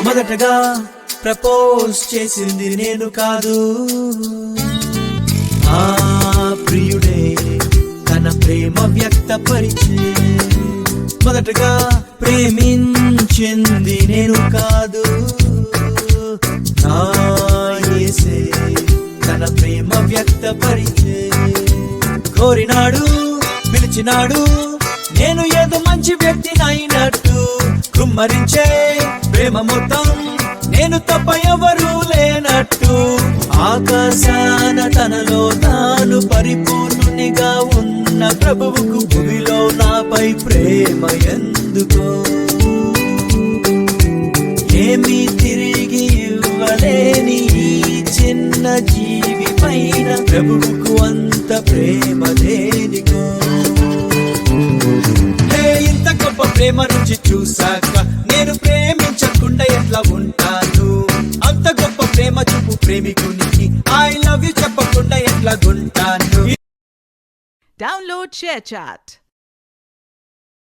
మొదటగా ప్రపోజ్ చేసింది నేను కాదు, ఆ ప్రియుడే తన ప్రేమ వ్యక్తపరిచే. మొదటగా ప్రేమించింది నేను కాదు, నా యేసే తన ప్రేమ వ్యక్తపరిచే. కోరినాడు, పిలిచినాడు, నేను ఏదో మంచి వ్యక్తినైనట్టు. కుమ్మరించే ప్రేమ మొత్తం నేను తప్ప ఎవరూ లేనట్టు. ఆకాశాన తనలో తాను పరిపూర్ణునిగా ఉన్న ప్రభువుకు భూమిలో నాపై ప్రేమ ఎందుకో. ఏమీ తిరిగి ఇవ్వలేని ఈ చిన్న జీవి పైన ప్రభువుకు అంత ప్రేమ దేనికో. ఇంత గొప్ప ప్రేమ రుచి చూసాక నేను ప్రేమించకుండా ఎట్లా ఉంటాను? అంత గొప్ప ప్రేమ చూపు ప్రేమికునికి ఐ లవ్ యు చెప్పకుండా ఎట్లా ఉంటాను? Download ShareChat.